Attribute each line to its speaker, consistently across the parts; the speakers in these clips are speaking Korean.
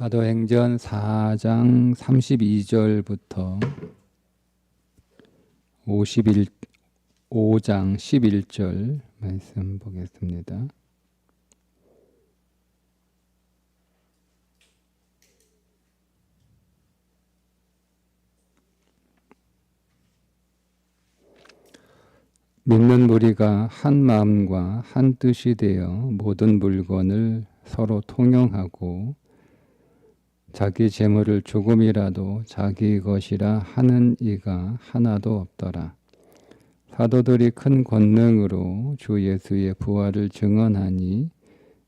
Speaker 1: 사도행전 4장 32절부터 5장 11절 말씀 보겠습니다. 믿는 무리가 한 마음과 한 뜻이 되어 모든 물건을 서로 통용하고 자기 재물을 조금이라도 자기 것이라 하는 이가 하나도 없더라. 사도들이 큰 권능으로 주 예수의 부활을 증언하니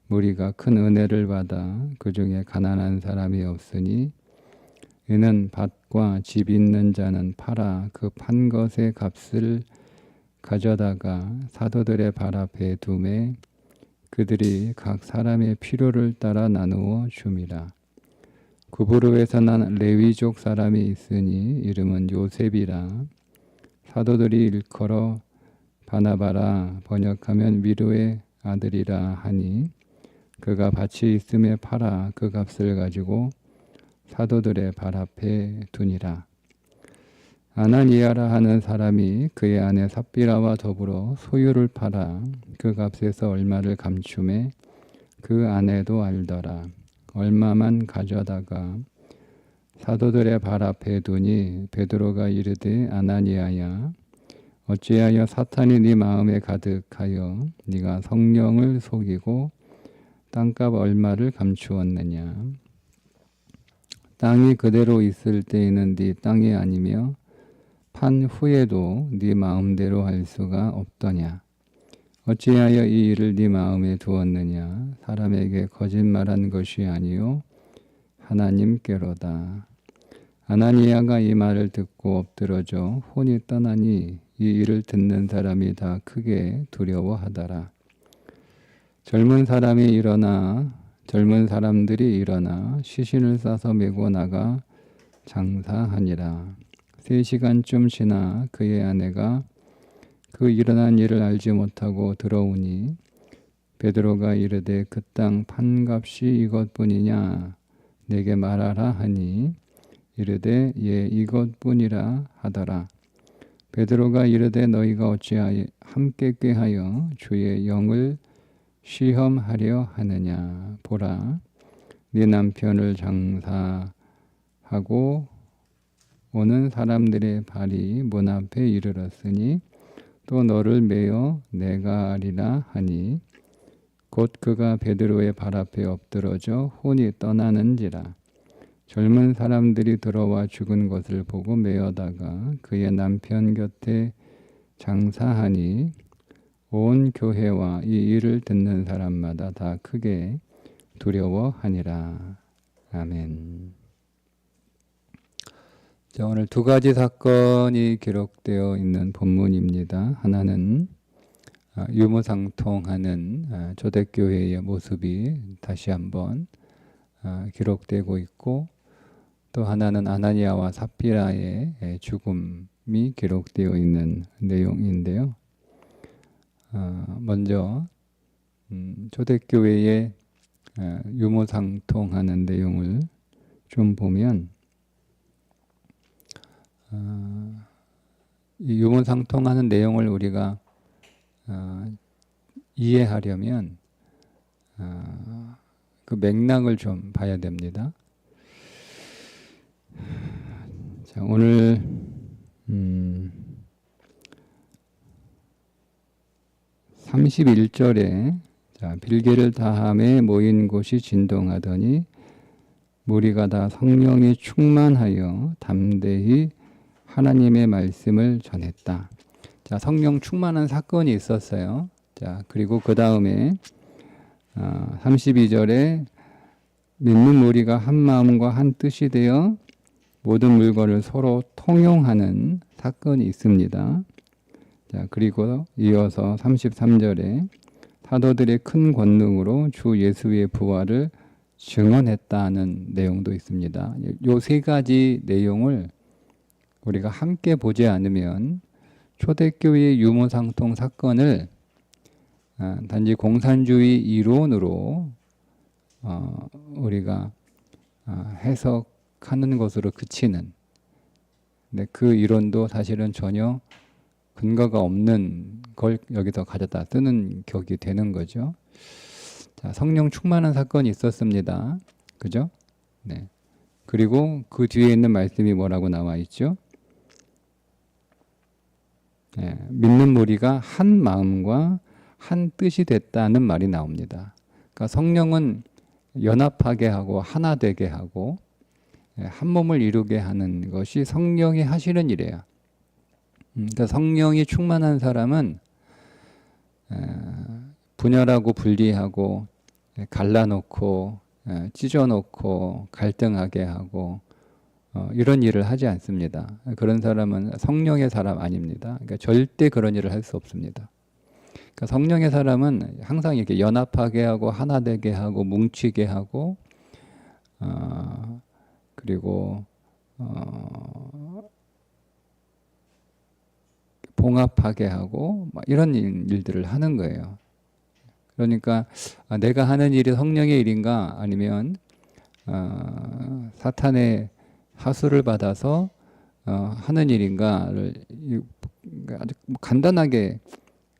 Speaker 1: 무리가 큰 은혜를 받아 그 중에 가난한 사람이 없으니 이는 밭과 집 있는 자는 팔아 그 판 것의 값을 가져다가 사도들의 발 앞에 두매 그들이 각 사람의 필요를 따라 나누어 줌이라. 구브로에서 난 레위족 사람이 있으니 이름은 요셉이라. 사도들이 일컬어 바나바라 번역하면 위로의 아들이라 하니 그가 밭이 있음에 팔아 그 값을 가지고 사도들의 발 앞에 두니라. 아나니아라 하는 사람이 그의 아내 삽비라와 더불어 소유를 팔아 그 값에서 얼마를 감춤해 그 아내도 알더라. 얼마만 가져다가 사도들의 발 앞에 두니 베드로가 이르되 아나니아야 어찌하여 사탄이 네 마음에 가득하여 네가 성령을 속이고 땅값 얼마를 감추었느냐. 땅이 그대로 있을 때에는 네 땅이 아니며 판 후에도 네 마음대로 할 수가 없더냐. 어찌하여 이 일을 네 마음에 두었느냐. 사람에게 거짓말한 것이 아니요 하나님께로다. 아나니아가 이 말을 듣고 엎드러져 혼이 떠나니 이 일을 듣는 사람이 다 크게 두려워하더라. 젊은 사람들이 일어나 시신을 싸서 메고 나가 장사하니라. 3시간쯤 지나 그의 아내가 그 일어난 일을 알지 못하고 들어오니 베드로가 이르되 그 땅 판값이 이것뿐이냐 내게 말하라 하니 이르되 예 이것뿐이라 하더라. 베드로가 이르되 너희가 어찌하여 함께 꾀하여 주의 영을 시험하려 하느냐. 보라 네 남편을 장사하고 오는 사람들의 발이 문 앞에 이르렀으니 또 너를 메어 내가 아리라 하니 곧 그가 베드로의 발 앞에 엎드러져 혼이 떠나는지라. 젊은 사람들이 들어와 죽은 것을 보고 메어다가 그의 남편 곁에 장사하니 온 교회와 이 일을 듣는 사람마다 다 크게 두려워하니라. 아멘. 자, 오늘 두 가지 사건이 기록되어 있는 본문입니다. 하나는 유무상통하는 초대교회의 모습이 다시 한번 기록되고 있고 또 하나는 아나니아와 삽비라의 죽음이 기록되어 있는 내용인데요. 먼저 초대교회의 유무상통하는 내용을 좀 보면 이 유무상통하는 내용을 우리가 이해하려면 그 맥락을 좀 봐야 됩니다. 자, 오늘 31절에 빌개를 다함에 모인 곳이 진동하더니 무리가 다 성령이 충만하여 담대히 하나님의 말씀을 전했다. 자, 성령 충만한 사건이 있었어요. 자, 그리고 그 다음에 32절에 믿는 무리가 한 마음과 한 뜻이 되어 모든 물건을 서로 통용하는 사건이 있습니다. 자, 그리고 이어서 33절에 사도들의 큰 권능으로 주 예수의 부활을 증언했다는 내용도 있습니다. 이 세 가지 내용을 우리가 함께 보지 않으면 초대교회의 유무상통 사건을 단지 공산주의 이론으로 우리가 해석하는 것으로 그치는, 근데 그 이론도 사실은 전혀 근거가 없는 걸 여기서 가져다 쓰는 격이 되는 거죠. 자, 성령 충만한 사건이 있었습니다. 그죠? 네. 그리고 그 뒤에 있는 말씀이 뭐라고 나와 있죠? 네, 믿는 무리가 한 마음과 한 뜻이 됐다는 말이 나옵니다. 그러니까 성령은 연합하게 하고 하나 되게 하고 한 몸을 이루게 하는 것이 성령이 하시는 일이에요. 그러니까 성령이 충만한 사람은 분열하고 분리하고 갈라놓고 찢어놓고 갈등하게 하고 이런 일을 하지 않습니다. 그런 사람은 성령의 사람 아닙니다. 그러니까 절대 그런 일을 할 수 없습니다. 그러니까 성령의 사람은 항상 이렇게 연합하게 하고 하나 되게 하고 뭉치게 하고 그리고 봉합하게 하고 이런 일들을 하는 거예요. 그러니까 내가 하는 일이 성령의 일인가 아니면 사탄의 하수를 받아서 하는 일인가를 아주 간단하게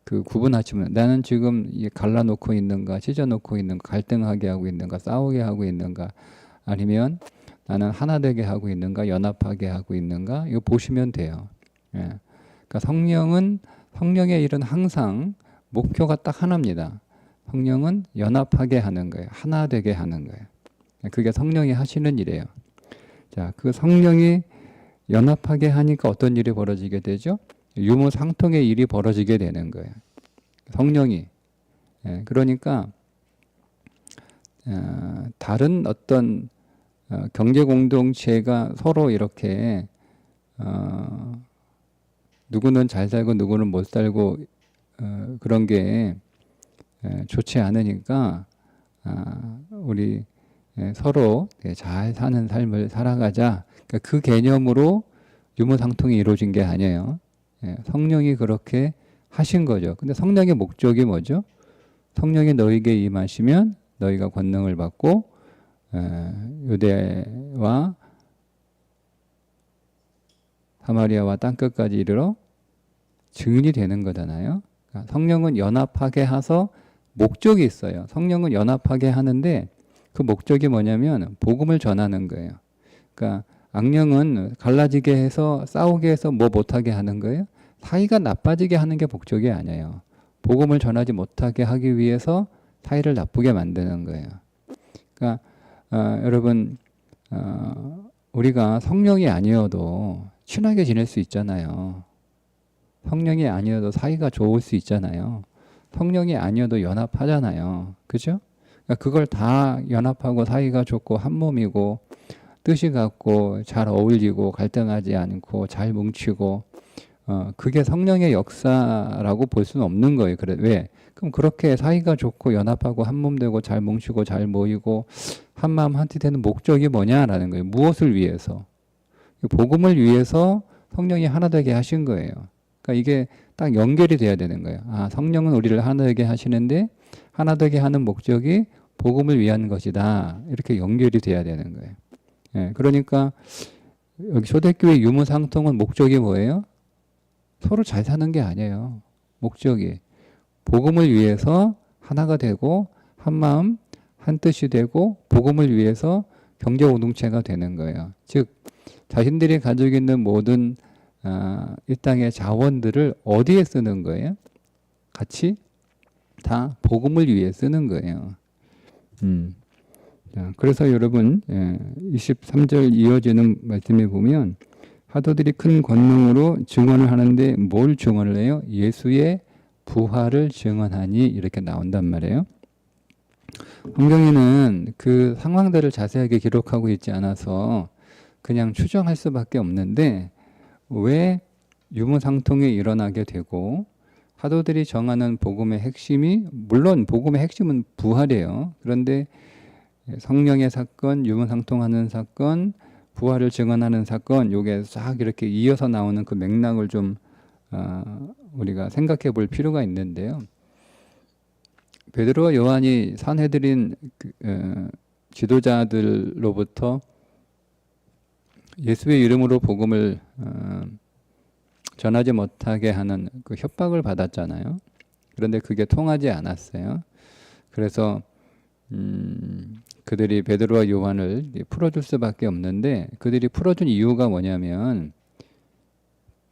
Speaker 1: 그 구분하시면, 나는 지금 갈라놓고 있는가, 찢어놓고 있는가, 갈등하게 하고 있는가, 싸우게 하고 있는가, 아니면 나는 하나 되게 하고 있는가, 연합하게 하고 있는가, 이거 보시면 돼요. 예. 그러니까 성령의 일은 항상 목표가 딱 하나입니다. 성령은 연합하게 하는 거예요. 하나 되게 하는 거예요. 그게 성령이 하시는 일이에요. 자, 그 성령이 연합하게 하니까 어떤 일이 벌어지게 되죠? 유무상통의 일이 벌어지게 되는 거예요. 성령이. 그러니까 다른 어떤 경제 공동체가 서로 이렇게 누구는 잘 살고 누구는 못 살고 그런 게 좋지 않으니까 우리 서로 잘 사는 삶을 살아가자. 그러니까 그 개념으로 유무상통이 이루어진 게 아니에요. 성령이 그렇게 하신 거죠. 근데 성령의 목적이 뭐죠? 성령이 너희에게 임하시면 너희가 권능을 받고 유대와 사마리아와 땅끝까지 이르러 증인이 되는 거잖아요. 그러니까 성령은 연합하게 해서 목적이 있어요. 성령은 연합하게 하는데 그 목적이 뭐냐면 복음을 전하는 거예요. 그러니까 악령은 갈라지게 해서 싸우게 해서 뭐 못하게 하는 거예요. 사이가 나빠지게 하는 게 목적이 아니에요. 복음을 전하지 못하게 하기 위해서 사이를 나쁘게 만드는 거예요. 그러니까 여러분 우리가 성령이 아니어도 친하게 지낼 수 있잖아요. 성령이 아니어도 사이가 좋을 수 있잖아요. 성령이 아니어도 연합하잖아요. 그죠? 그러니까 그걸 다 연합하고 사이가 좋고 한 몸이고 뜻이 같고 잘 어울리고 갈등하지 않고 잘 뭉치고 그게 성령의 역사라고 볼 수는 없는 거예요. 그래, 왜? 그럼 그렇게 사이가 좋고 연합하고 한 몸 되고 잘 뭉치고 잘 모이고 한 마음 한 뜻 되는 목적이 뭐냐라는 거예요. 무엇을 위해서? 복음을 위해서 성령이 하나 되게 하신 거예요. 그러니까 이게 딱 연결이 돼야 되는 거예요. 아, 성령은 우리를 하나 되게 하시는데 하나 되게 하는 목적이 복음을 위한 것이다. 이렇게 연결이 돼야 되는 거예요. 그러니까 여기 초대교회 유무상통은 목적이 뭐예요? 서로 잘 사는 게 아니에요. 목적이 복음을 위해서 하나가 되고 한 마음 한 뜻이 되고 복음을 위해서 경제 공동체가 되는 거예요. 즉 자신들이 가지고 있는 모든 이 땅의 자원들을 어디에 쓰는 거예요? 같이 다 복음을 위해 쓰는 거예요. 자, 그래서 여러분 23절 이어지는 말씀에 보면 사도들이 큰 권능으로 증언을 하는데 뭘 증언을 해요? 예수의 부활을 증언하니 이렇게 나온단 말이에요. 성경에는 그 상황들을 자세하게 기록하고 있지 않아서 그냥 추정할 수밖에 없는데 왜 유무상통이 일어나게 되고 사도들이 정하는 복음의 핵심이, 물론 복음의 핵심은 부활이에요. 그런데 성령의 사건, 유무상통하는 사건, 부활을 증언하는 사건, 요게 싹 이렇게 이어서 나오는 그 맥락을 좀 우리가 생각해 볼 필요가 있는데요. 베드로와 요한이 산헤드린 지도자들로부터 예수의 이름으로 복음을 전하지 못하게 하는 그 협박을 받았잖아요. 그런데 그게 통하지 않았어요. 그래서 그들이 베드로와 요한을 풀어줄 수밖에 없는데, 그들이 풀어준 이유가 뭐냐면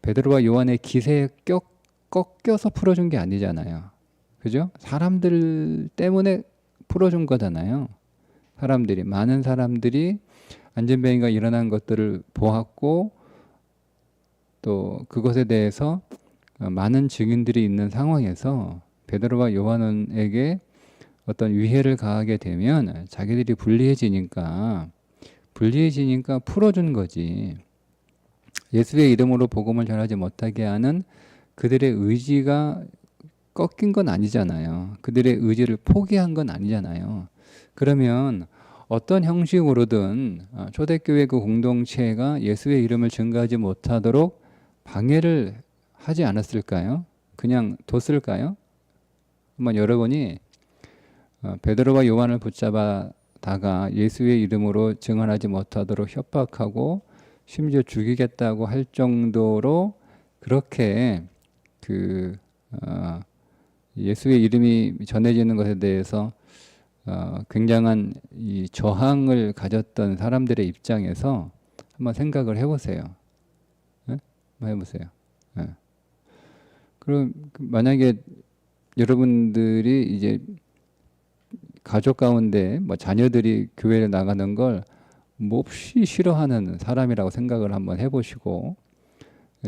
Speaker 1: 베드로와 요한의 기세에 꺾여서 풀어준 게 아니잖아요. 그죠? 사람들 때문에 풀어준 거잖아요. 많은 사람들이 안전병이가 일어난 것들을 보았고, 또 그것에 대해서 많은 증인들이 있는 상황에서 베드로와 요한에게 어떤 위해를 가하게 되면 자기들이 불리해지니까 풀어준 거지. 예수의 이름으로 복음을 전하지 못하게 하는 그들의 의지가 꺾인 건 아니잖아요. 그들의 의지를 포기한 건 아니잖아요. 그러면 어떤 형식으로든 초대교회 그 공동체가 예수의 이름을 증거하지 못하도록 방해를 하지 않았을까요? 그냥 뒀을까요? 한번 여러분이 베드로와 요한을 붙잡아다가 예수의 이름으로 증언하지 못하도록 협박하고 심지어 죽이겠다고 할 정도로 그렇게 예수의 이름이 전해지는 것에 대해서 굉장한 이 저항을 가졌던 사람들의 입장에서 한번 생각을 해보세요. 네? 한번 해보세요. 네. 그럼 만약에 여러분들이 이제 가족 가운데 뭐 자녀들이 교회에 나가는 걸 몹시 싫어하는 사람이라고 생각을 한번 해보시고,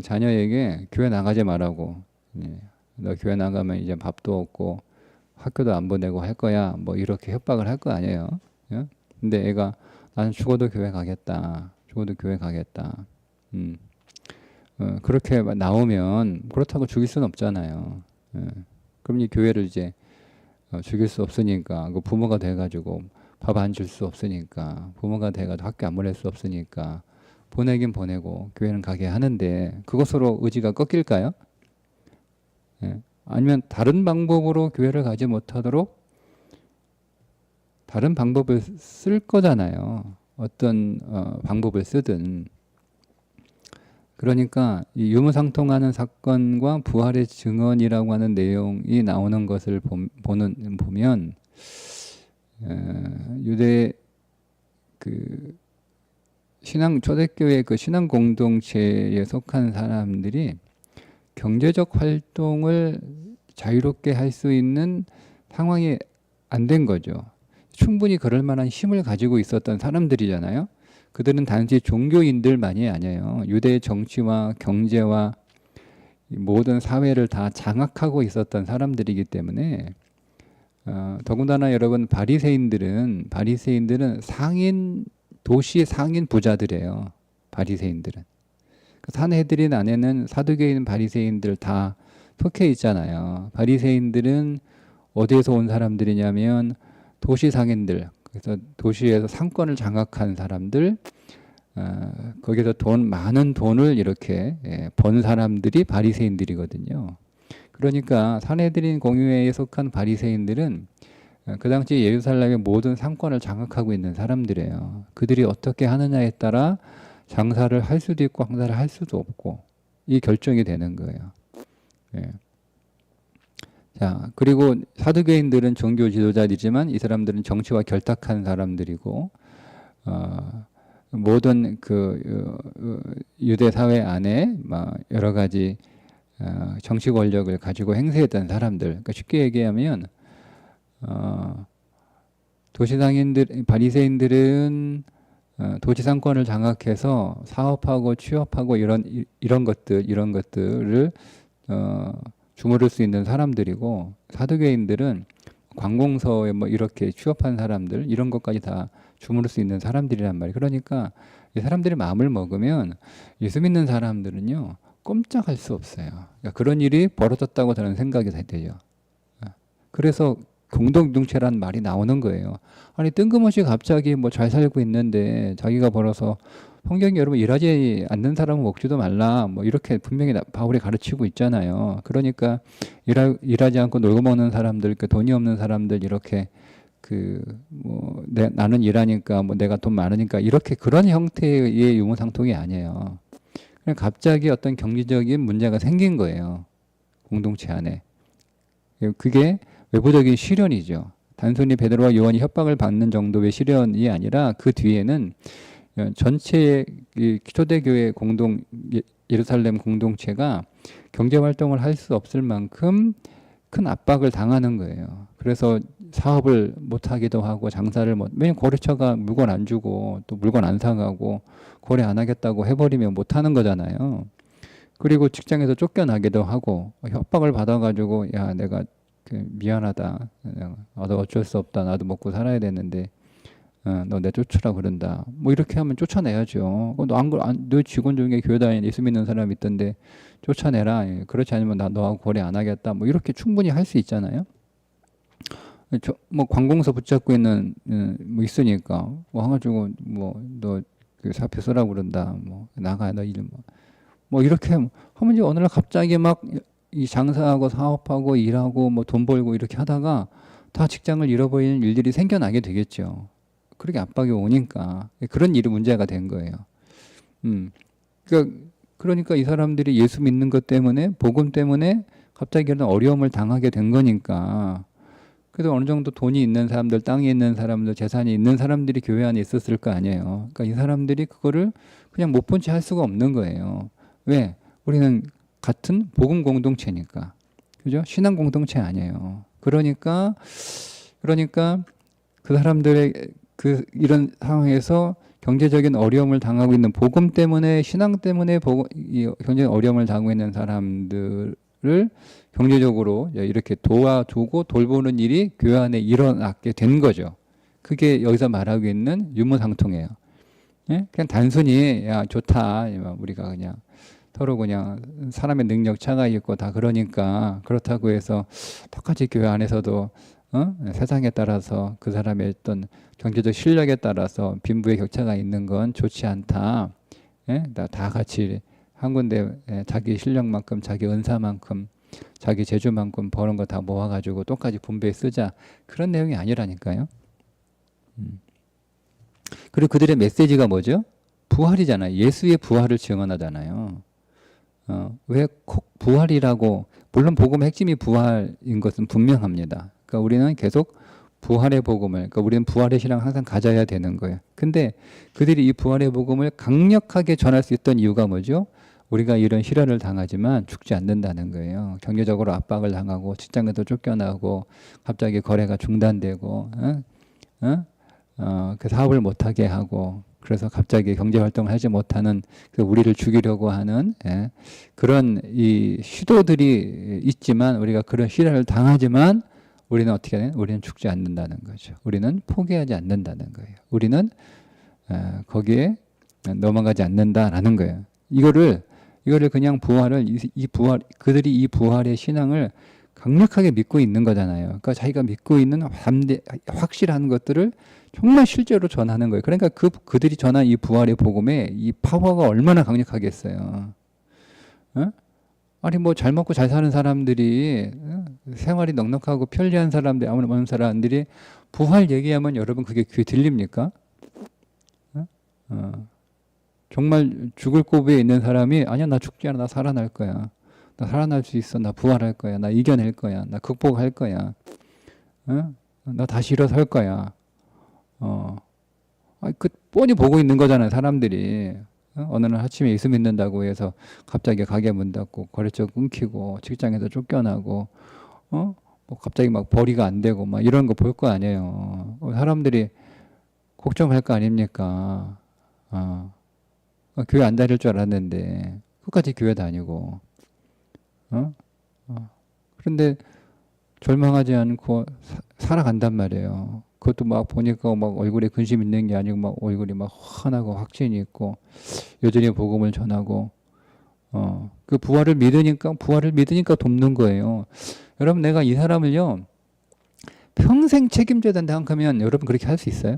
Speaker 1: 자녀에게 교회 나가지 말라고, 너 교회 나가면 이제 밥도 없고 학교도 안 보내고 할 거야, 뭐 이렇게 협박을 할 거 아니에요. 예? 근데 애가 나는 죽어도 교회 가겠다. 그렇게 나오면 그렇다고 죽일 수는 없잖아요. 예. 그럼 이 교회를 이제 죽일 수 없으니까, 그 부모가 돼가지고 밥 안 줄 수 없으니까, 부모가 돼가지고 학교 안 보낼 수 없으니까 보내긴 보내고 교회는 가게 하는데, 그것으로 의지가 꺾일까요? 예. 아니면 다른 방법으로 교회를 가지 못하도록 다른 방법을 쓸 거잖아요. 어떤 방법을 쓰든. 그러니까 이 유무상통하는 사건과 부활의 증언이라고 하는 내용이 나오는 것을 보면 유대 그 초대교회 그 신앙 공동체에 속한 사람들이 경제적 활동을 자유롭게 할 수 있는 상황이 안 된 거죠. 충분히 그럴 만한 힘을 가지고 있었던 사람들이잖아요. 그들은 단지 종교인들만이 아니에요. 유대의 정치와 경제와 모든 사회를 다 장악하고 있었던 사람들이기 때문에 더군다나 여러분, 바리새인들은 도시 상인 부자들이에요. 바리새인들은. 산헤드린 안에는 사두개인 바리새인들 다 속해 있잖아요. 바리새인들은 어디에서 온 사람들이냐면 도시 상인들, 그래서 도시에서 상권을 장악한 사람들, 거기서 많은 돈을 이렇게 번 사람들이 바리새인들이거든요. 그러니까 산헤드린 공회에 속한 바리새인들은 그 당시 예루살렘의 모든 상권을 장악하고 있는 사람들이에요. 그들이 어떻게 하느냐에 따라 장사를 할 수도 있고 장사를 할 수도 없고, 이 결정이 되는 거예요. 예. 자, 그리고 사두개인들은 종교 지도자이지만 이 사람들은 정치와 결탁한 사람들이고, 모든 유대 사회 안에 여러 가지 정치 권력을 가지고 행세했던 사람들. 그러니까 쉽게 얘기하면 바리새인들은 도시 상권을 장악해서 사업하고 취업하고 이런 것들을 주무를 수 있는 사람들이고, 사두개인들은 관공서에 뭐 이렇게 취업한 사람들, 이런 것까지 다 주무를 수 있는 사람들이란 말이에요. 그러니까 이 사람들이 마음을 먹으면 예수 믿는 사람들은요 꼼짝할 수 없어요. 그러니까 그런 일이 벌어졌다고 저는 생각이 되죠. 그래서 공동체란 말이 나오는 거예요. 아니, 뜬금없이 갑자기 뭐 잘 살고 있는데 자기가 벌어서, 성경이 여러분 일하지 않는 사람은 먹지도 말라, 뭐 이렇게 분명히 바울이 가르치고 있잖아요. 그러니까 일하지 않고 놀고 먹는 사람들, 돈이 없는 사람들 이렇게 나는 일하니까 뭐 내가 돈 많으니까 이렇게 그런 형태의 유무상통이 아니에요. 그냥 갑자기 어떤 경제적인 문제가 생긴 거예요. 공동체 안에. 그게 외부적인 시련이죠. 단순히 베드로와 요한이 협박을 받는 정도의 시련이 아니라 그 뒤에는 전체 초대교회 예루살렘 공동체가 경제 활동을 할 수 없을 만큼 큰 압박을 당하는 거예요. 그래서 사업을 못 하기도 하고 장사를 왜냐면 거래처가 물건 안 주고 또 물건 안 사가고 거래 안 하겠다고 해버리면 못 하는 거잖아요. 그리고 직장에서 쫓겨나기도 하고 협박을 받아가지고 야 내가 미안하다. 나도 어쩔 수 없다. 나도 먹고 살아야 되는데 너 내 쫓으라 그런다. 뭐 이렇게 하면 쫓아내야죠. 너 직원 중에 교회 다니는 예수 믿는 사람이 있던데 쫓아내라. 그렇지 않으면 나 너하고 거래 안 하겠다. 뭐 이렇게 충분히 할 수 있잖아요. 뭐 관공서 붙잡고 있는 뭐 있으니까 뭐 해가지고 너 사표 쓰라고 그런다. 뭐 나가 너 일 뭐 이렇게 하면 이제 어느 날 갑자기 막 이 장사하고 사업하고 일하고 뭐 돈 벌고 이렇게 하다가 다 직장을 잃어버리는 일들이 생겨나게 되겠죠. 그렇게 압박이 오니까 그런 일이 문제가 된 거예요. 그러니까 이 사람들이 예수 믿는 것 때문에 복음 때문에 갑자기 그런 어려움을 당하게 된 거니까 그래도 어느 정도 돈이 있는 사람들, 땅이 있는 사람들, 재산이 있는 사람들이 교회 안에 있었을 거 아니에요. 그러니까 이 사람들이 그거를 그냥 못 본 채 할 수가 없는 거예요. 왜? 우리는 같은 복음 공동체니까. 그죠? 신앙 공동체 아니에요. 그러니까 그 사람들의 이런 상황에서 경제적인 어려움을 당하고 있는 복음 때문에 신앙 때문에 경제적 어려움을 당하고 있는 사람들을 경제적으로 이렇게 도와주고 돌보는 일이 교회 안에 일어나게 된 거죠. 그게 여기서 말하고 있는 유무상통이에요. 예? 그냥 단순히 야 좋다 우리가 그냥 서로 그냥 사람의 능력 차가 있고 다 그러니까 그렇다고 해서 똑같이 교회 안에서도 세상에 따라서 그 사람의 어떤 경제적 실력에 따라서 빈부의 격차가 있는 건 좋지 않다. 예? 다 같이 한 군데 자기 실력만큼 자기 은사만큼 자기 재주만큼 버는 거 다 모아가지고 똑같이 분배해 쓰자. 그런 내용이 아니라니까요. 그리고 그들의 메시지가 뭐죠? 부활이잖아요. 예수의 부활을 증언하잖아요. 왜 콕 부활이라고 물론 복음의 핵심이 부활인 것은 분명합니다. 그러니까 우리는 계속 부활의 복음을 그러니까 우리는 부활의 신앙을 항상 가져야 되는 거예요. 근데 그들이 이 부활의 복음을 강력하게 전할 수 있던 이유가 뭐죠? 우리가 이런 시련을 당하지만 죽지 않는다는 거예요. 경제적으로 압박을 당하고 직장에서 쫓겨나고 갑자기 거래가 중단되고 그 사업을 못하게 하고 그래서 갑자기 경제 활동을 하지 못하는 우리를 죽이려고 하는 그런 이 시도들이 있지만 우리가 그런 시련을 당하지만 우리는 어떻게 하냐? 우리는 죽지 않는다는 거죠. 우리는 포기하지 않는다는 거예요. 우리는 거기에 넘어가지 않는다라는 거예요. 이거를 그냥 그들이 이 부활의 신앙을 강력하게 믿고 있는 거잖아요. 그러니까 자기가 믿고 있는 확실한 것들을 정말 실제로 전하는 거예요. 그러니까 그들이 전한 이 부활의 복음에 이 파워가 얼마나 강력하겠어요. 아니 뭐 잘 먹고 잘 사는 사람들이 생활이 넉넉하고 편리한 사람들 아무런 사람들이 부활 얘기하면 여러분 그게 귀에 들립니까? 정말 죽을 고비에 있는 사람이 아니야 나 죽지 않아 나 살아날 거야. 나 살아날 수 있어. 나 부활할 거야. 나 이겨낼 거야. 나 극복할 거야. 나 다시 일어설 거야. 뻔히 보고 있는 거잖아요. 사람들이. 어느 날 아침에 예수 믿는다고 해서 갑자기 가게 문 닫고 거래처 끊기고 직장에서 쫓겨나고 뭐 갑자기 막 벌이가 안 되고 막 이런 거 볼 거 아니에요. 사람들이 걱정할 거 아닙니까? 교회 안 다닐 줄 알았는데 끝까지 교회 다니고 그런데 절망하지 않고 살아간단 말이에요. 그것도 막 보니까 막 얼굴에 근심 있는 게 아니고 막 얼굴이 막 환하고 확신이 있고 여전히 복음을 전하고 그 부활을 믿으니까 돕는 거예요. 여러분 내가 이 사람을요 평생 책임져야 된다 생각하면 여러분 그렇게 할 수 있어요?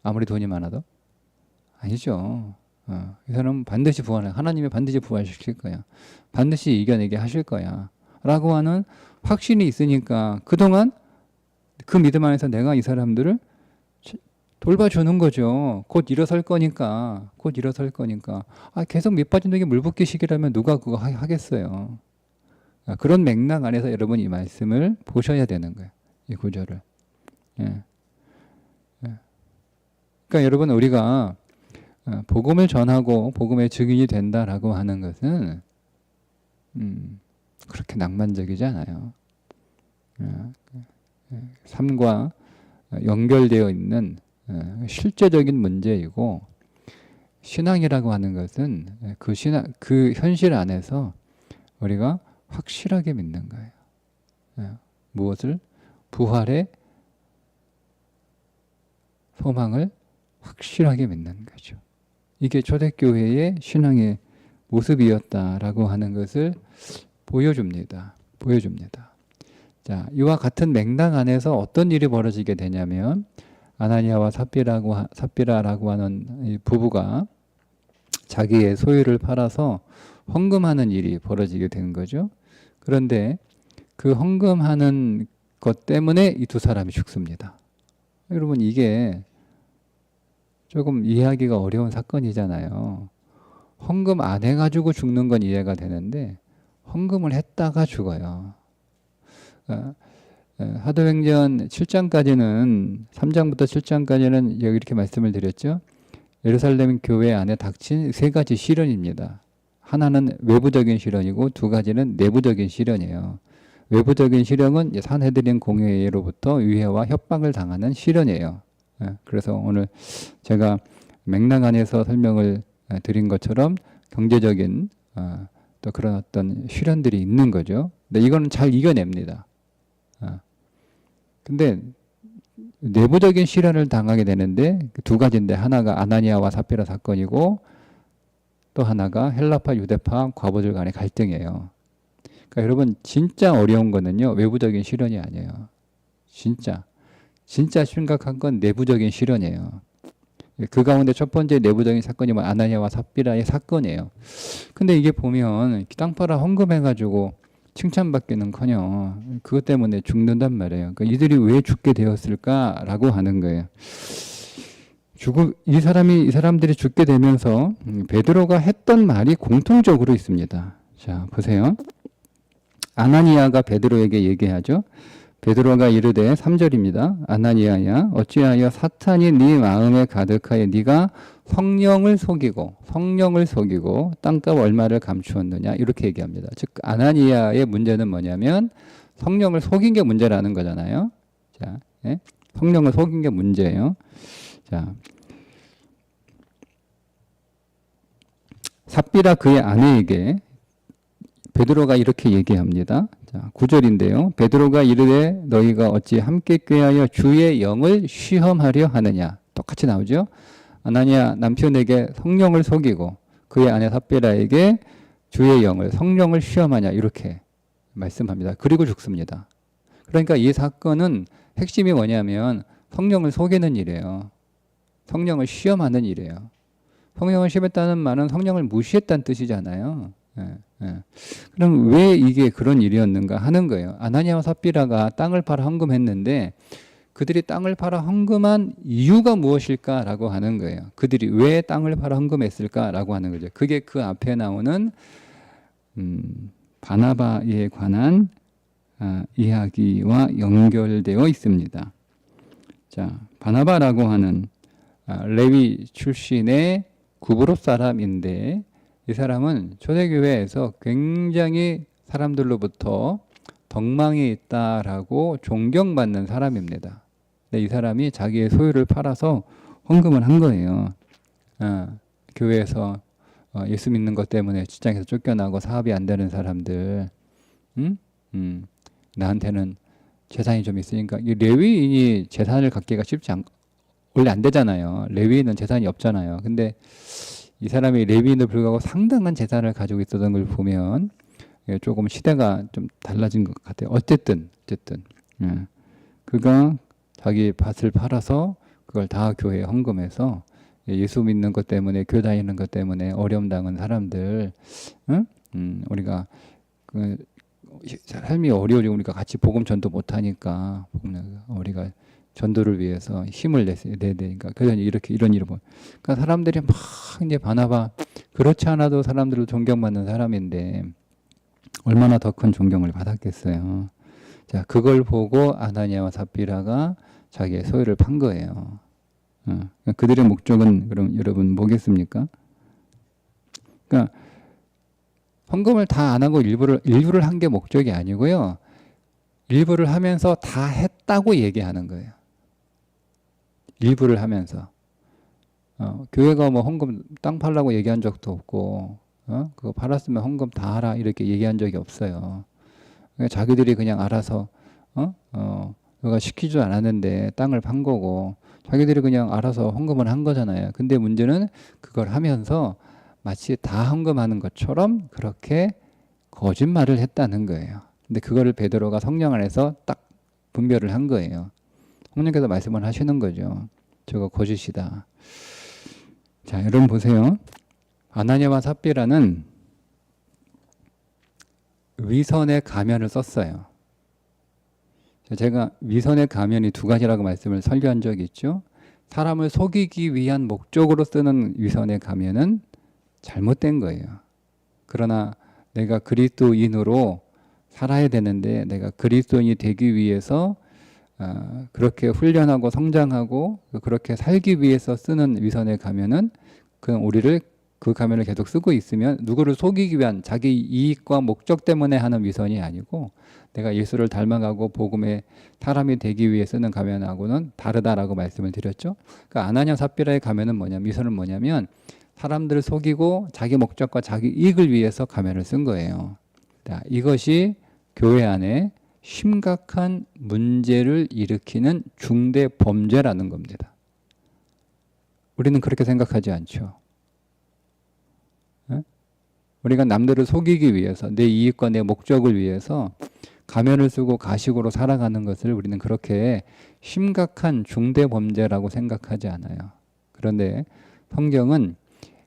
Speaker 1: 아무리 돈이 많아도? 아니죠. 이 사람은 반드시 하나님이 반드시 부활시킬 거야. 반드시 이겨내게 하실 거야. 라고 하는 확신이 있으니까 그동안 그 믿음 안에서 내가 이 사람들을 돌봐주는 거죠. 곧 일어설 거니까. 곧 일어설 거니까. 계속 밑빠진 독에 물 붓기식이라면 누가 그거 하겠어요. 그런 맥락 안에서 여러분 이 말씀을 보셔야 되는 거예요. 이 구절을. 예. 예. 그러니까 여러분 우리가 복음을 전하고 복음의 증인이 된다라고 하는 것은 그렇게 낭만적이지 않아요. 삶과 연결되어 있는 실제적인 문제이고, 신앙이라고 하는 것은 그 신앙, 그 현실 안에서 우리가 확실하게 믿는 거예요. 무엇을? 부활의 소망을 확실하게 믿는 거죠. 이게 초대교회의 신앙의 모습이었다라고 하는 것을 보여줍니다. 보여줍니다. 자, 이와 같은 맥락 안에서 어떤 일이 벌어지게 되냐면, 아나니아와 삽비라라고 하는 이 부부가 자기의 소유를 팔아서 헌금하는 일이 벌어지게 된 거죠. 그런데 그 헌금하는 것 때문에 이 두 사람이 죽습니다. 여러분, 이게 조금 이해하기가 어려운 사건이잖아요. 헌금 안 해가지고 죽는 건 이해가 되는데 헌금을 했다가 죽어요. 사도행전 7장까지는 3장부터 7장까지는 여기 이렇게 말씀을 드렸죠. 예루살렘 교회 안에 닥친 세 가지 시련입니다. 하나는 외부적인 시련이고 두 가지는 내부적인 시련이에요. 외부적인 시련은 산헤드린 공회로부터 위해와 협박을 당하는 시련이에요. 그래서 오늘 제가 맥락 안에서 설명을 드린 것처럼 경제적인 또 그런 어떤 시련들이 있는 거죠. 근데 이거는 잘 이겨냅니다. 근데 내부적인 시련을 당하게 되는데 두 가지인데, 하나가 아나니아와 삽비라 사건이고 또 하나가 헬라파 유대파 과부들 간의 갈등이에요. 그러니까 여러분, 진짜 어려운 거는요, 외부적인 시련이 아니에요. 진짜 심각한 건 내부적인 시련이에요. 그 가운데 첫 번째 내부적인 사건이 아나니아와 삽비라의 사건이에요. 근데 이게 보면 땅 팔아 헌금해가지고 칭찬받기는커녕 그것 때문에 죽는단 말이에요. 그러니까 이들이 왜 죽게 되었을까라고 하는 거예요. 이 사람들이 죽게 되면서 베드로가 했던 말이 공통적으로 있습니다. 자, 보세요. 아나니아가 베드로에게 얘기하죠. 베드로가 이르되 3절입니다. 아나니아야, 어찌하여 사탄이 네 마음에 가득하여 네가 성령을 속이고 땅값 얼마를 감추었느냐, 이렇게 얘기합니다. 즉 아나니아의 문제는 뭐냐면 성령을 속인 게 문제라는 거잖아요. 자, 성령을 속인 게 문제예요. 자, 삽비라 그의 아내에게 베드로가 이렇게 얘기합니다. 자, 9절인데요. 베드로가 이르되 너희가 어찌 함께 꾀하여 주의 영을 시험하려 하느냐. 똑같이 나오죠. 아나니아 남편에게 성령을 속이고 그의 아내 삽비라에게 주의 영을, 성령을 시험하냐, 이렇게 말씀합니다. 그리고 죽습니다. 그러니까 이 사건은 핵심이 뭐냐면 성령을 속이는 일이에요. 성령을 시험하는 일이에요. 성령을 시험했다는 말은 성령을 무시했다는 뜻이잖아요. 그럼 왜 이게 그런 일이었는가 하는 거예요. 아나니아와 삽비라가 땅을 팔아 헌금했는데 그들이 땅을 팔아 헌금한 이유가 무엇일까라고 하는 거예요. 그들이 왜 땅을 팔아 헌금했을까라고 하는 거죠. 그게 그 앞에 나오는 바나바에 관한 이야기와 연결되어 있습니다. 자, 바나바라고 하는 레위 출신의 구브롯 사람인데, 이 사람은 초대교회에서 굉장히 사람들로부터 덕망이 있다라고 존경받는 사람입니다. 근데 이 사람이 자기의 소유를 팔아서 헌금을 한 거예요. 교회에서 예수 믿는 것 때문에 직장에서 쫓겨나고 사업이 안 되는 사람들, 나한테는 재산이 좀 있으니까. 이 레위인이 재산을 갖기가 원래 안 되잖아요. 레위인은 재산이 없잖아요. 근데 이 사람이 레위인도 불구하고 상당한 재산을 가지고 있었던 걸 보면 조금 시대가 좀 달라진 것 같아요. 어쨌든 그가 자기 밭을 팔아서 그걸 다 교회에 헌금해서 예수 믿는 것 때문에, 교회 다니는 것 때문에 어려움 당한 사람들, 우리가 삶이 어려워지고 우리가 같이 복음 전도 못하니까 우리가 전도를 위해서 힘을 내야 되니까 그래서 이렇게 이런 일을 그러니까 사람들이 막 이제 바나바 그렇지 않아도 사람들을 존경받는 사람인데 얼마나 더 큰 존경을 받았겠어요. 자, 그걸 보고 아나니아와 삽비라가 자기의 소유를 판 거예요. 그들의 목적은 그럼 여러분 뭐겠습니까? 그러니까 헌금을 다 안 하고 일부를 한 게 목적이 아니고요. 일부를 하면서 다 했다고 얘기하는 거예요. 일부를 하면서. 교회가 뭐 헌금 땅 팔라고 얘기한 적도 없고, 그거 팔았으면 헌금 다 하라 이렇게 얘기한 적이 없어요. 그러니까 자기들이 그냥 알아서, 누가 시키지도 않았는데 땅을 판 거고, 자기들이 그냥 알아서 헌금을 한 거잖아요. 근데 문제는 그걸 하면서 마치 다 헌금하는 것처럼 그렇게 거짓말을 했다는 거예요. 근데 그거를 베드로가 성령 안에서 딱 분별을 한 거예요. 성령께서 말씀을 하시는 거죠. 저거 거짓이다. 자, 여러분 보세요. 아나니아와 삽비라는 위선의 가면을 썼어요. 제가 위선의 가면이 두 가지라고 말씀을 설교한 적이 있죠. 사람을 속이기 위한 목적으로 쓰는 위선의 가면은 잘못된 거예요. 그러나 내가 그리스도인으로 살아야 되는데 내가 그리스도인이 되기 위해서 그렇게 훈련하고 성장하고 그렇게 살기 위해서 쓰는 위선의 가면은 그냥 우리를 그 가면을 계속 쓰고 있으면 누구를 속이기 위한 자기 이익과 목적 때문에 하는 위선이 아니고 내가 예수를 닮아가고 복음의 사람이 되기 위해 쓰는 가면하고는 다르다라고 말씀을 드렸죠. 그러니까 아나니아 삽비라의 가면은 뭐냐면 위선은 뭐냐면 사람들을 속이고 자기 목적과 자기 이익을 위해서 가면을 쓴 거예요. 자, 이것이 교회 안에 심각한 문제를 일으키는 중대 범죄라는 겁니다. 우리는 그렇게 생각하지 않죠. 우리가 남들을 속이기 위해서 내 이익과 내 목적을 위해서 가면을 쓰고 가식으로 살아가는 것을 우리는 그렇게 심각한 중대 범죄라고 생각하지 않아요. 그런데 성경은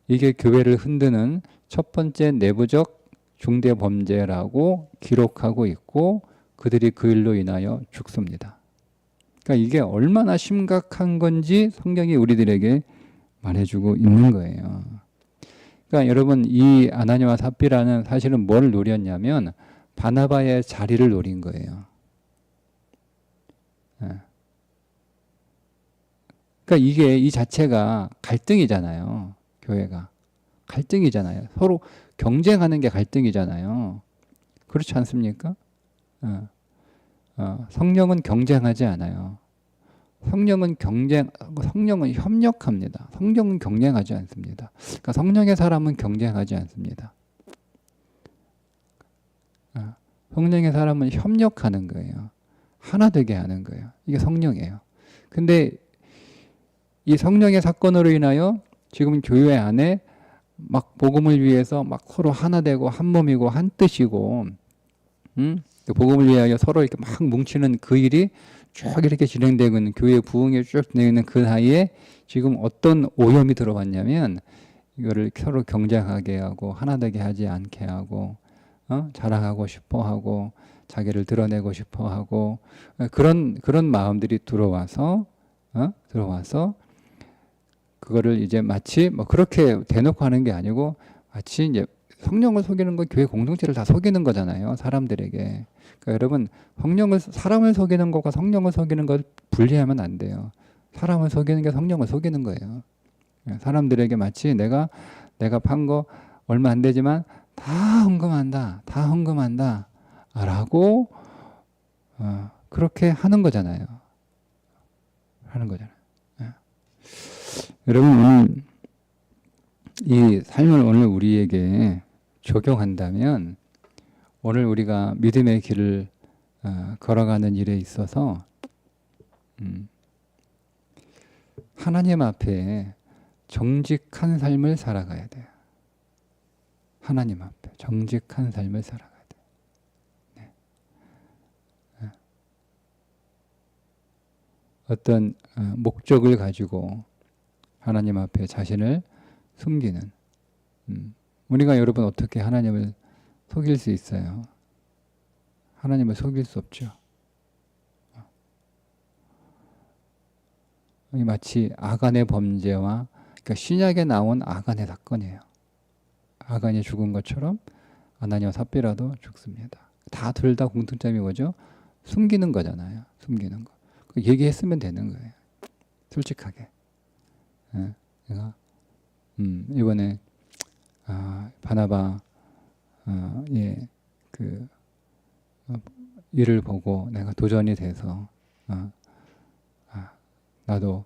Speaker 1: 이게 교회를 흔드는 첫 번째 내부적 중대 범죄라고 기록하고 있고 그들이 그 일로 인하여 죽습니다. 그러니까 이게 얼마나 심각한 건지 성경이 우리들에게 말해주고 있는 거예요. 그러니까 여러분 이 아나니아와 삽비라는 사실은 뭘 노렸냐면 바나바의 자리를 노린 거예요. 그러니까 이게 이 자체가 갈등이잖아요. 교회가 갈등이잖아요. 서로 경쟁하는 게 갈등이잖아요. 그렇지 않습니까? 성령은 경쟁하지 않아요. 성령은 협력합니다. 성령은 경쟁하지 않습니다. 그러니까 성령의 사람은 경쟁하지 않습니다. 성령의 사람은 협력하는 거예요. 하나 되게 하는 거예요. 이게 성령이에요. 근데 이 성령의 사건으로 인하여 지금 교회 안에 막 복음을 위해서 막 서로 하나 되고 한 몸이고 한 뜻이고, 복음을 위하여 서로 이렇게 막 뭉치는 그 일이 쭉 이렇게 진행되고 있는 교회 부흥에 쭉 되는 그 사이에 지금 어떤 오염이 들어왔냐면 이거를 서로 경쟁하게 하고 하나 되게 하지 않게 하고 자랑하고 싶어 하고 자기를 드러내고 싶어 하고 그런 마음들이 들어와서 그거를 이제 마치 뭐 그렇게 대놓고 하는 게 아니고 마치 이제 성령을 속이는 건 교회 공동체를 다 속이는 거잖아요. 사람들에게. 그러니까 여러분 사람을 속이는 것과 성령을 속이는 걸 분리하면 안 돼요. 사람을 속이는 게 성령을 속이는 거예요. 사람들에게 마치 내가 판 거 얼마 안 되지만 다 헌금한다 라고 그렇게 하는 거잖아요. 여러분 오늘 이 삶을 오늘 우리에게 적용한다면 오늘 우리가 믿음의 길을 걸어가는 일에 있어서 하나님 앞에 정직한 삶을 살아가야 돼요. 하나님 앞에 정직한 삶을 살아가야 돼요. 네. 어떤 목적을 가지고 하나님 앞에 자신을 숨기는 우리가 여러분 어떻게 하나님을 속일 수 있어요? 하나님을 속일 수 없죠. 마치 아간의 범죄와 그러니까 신약에 나온 아간의 사건이에요. 아간이 죽은 것처럼 아나니와 삽비라도 죽습니다. 다 둘 다 공통점이 뭐죠? 숨기는 거잖아요. 숨기는 거. 얘기했으면 되는 거예요. 솔직하게. 예, 내가 이번에 바나바 일을 보고 내가 도전이 돼서 나도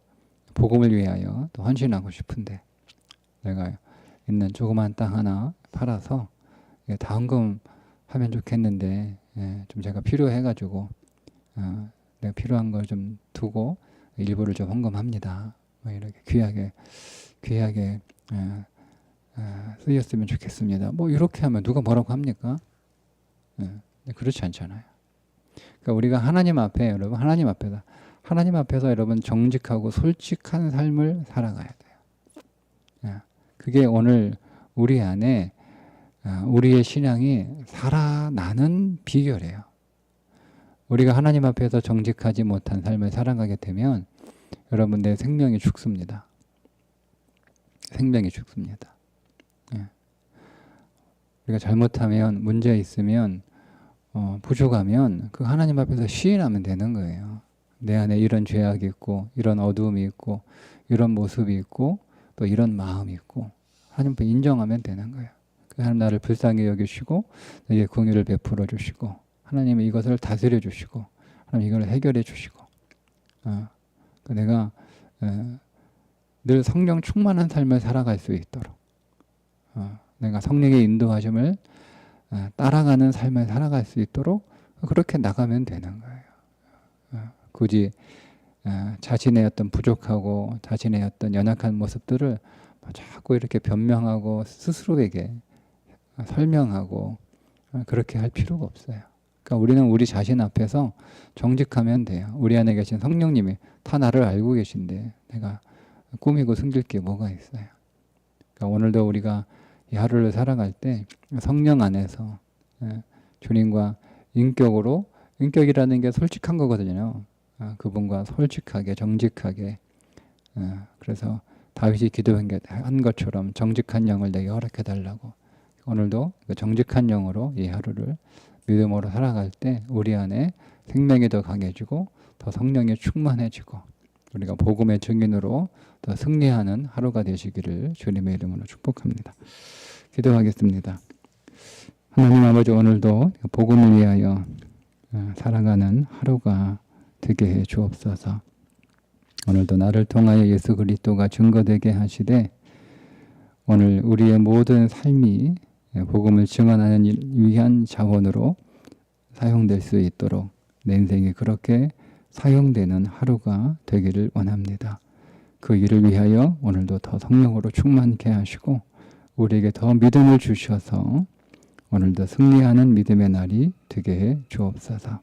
Speaker 1: 복음을 위하여 또 헌신하고 싶은데 내가 있는 조그만 땅 하나 팔아서 다헌금 하면 좋겠는데 좀 제가 필요해가지고 내가 필요한 걸 좀 두고 일부를 좀 헌금합니다. 뭐 이렇게 귀하게 쓰였으면 좋겠습니다. 뭐 이렇게 하면 누가 뭐라고 합니까? 그렇지 않잖아요. 그러니까 우리가 하나님 앞에 여러분 하나님 앞에서 여러분 정직하고 솔직한 삶을 살아가야 돼요. 그게 오늘 우리 안에 우리의 신앙이 살아나는 비결이에요. 우리가 하나님 앞에서 정직하지 못한 삶을 살아가게 되면 여러분 내 생명이 죽습니다. 생명이 죽습니다. 우리가 잘못하면 문제 있으면 부족하면 그 하나님 앞에서 시인하면 되는 거예요. 내 안에 이런 죄악이 있고 이런 어두움이 있고 이런 모습이 있고 또 이런 마음이 있고 하나님 앞에 인정하면 되는 거예요. 하나님 나를 불쌍히 여기시고 내게 긍휼을 베풀어 주시고 하나님이 이것을 다스려 주시고 하나님 이걸 해결해 주시고 내가 늘 성령 충만한 삶을 살아갈 수 있도록 내가 성령의 인도하심을 따라가는 삶을 살아갈 수 있도록 그렇게 나가면 되는 거예요. 굳이 자신의 어떤 부족하고 자신의 어떤 연약한 모습들을 자꾸 이렇게 변명하고 스스로에게 설명하고 그렇게 할 필요가 없어요. 그러니까 우리는 우리 자신 앞에서 정직하면 돼요. 우리 안에 계신 성령님이 다 나를 알고 계신데 내가 꾸미고 숨길 게 뭐가 있어요. 그러니까 오늘도 우리가 이 하루를 살아갈 때 성령 안에서 주님과 인격이라는 게 솔직한 거거든요. 그분과 솔직하게 정직하게 그래서 다윗이 기도한 것처럼 정직한 영을 내게 허락해 달라고 오늘도 정직한 영으로 이 하루를 믿음으로 살아갈 때 우리 안에 생명이 더 강해지고 더 성령이 충만해지고 우리가 복음의 증인으로 더 승리하는 하루가 되시기를 주님의 이름으로 축복합니다. 기도하겠습니다. 하나님 아버지 오늘도 복음을 위하여 살아가는 하루가 되게 해 주옵소서. 오늘도 나를 통하여 예수 그리스도가 증거되게 하시되 오늘 우리의 모든 삶이 복음을 증언하는 위한 자원으로 사용될 수 있도록 내 인생이 그렇게 사용되는 하루가 되기를 원합니다. 그 일을 위하여 오늘도 더 성령으로 충만케 하시고 우리에게 더 믿음을 주셔서 오늘도 승리하는 믿음의 날이 되게 해 주옵소서.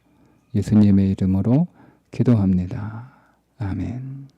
Speaker 1: 예수님의 이름으로 기도합니다. 아멘.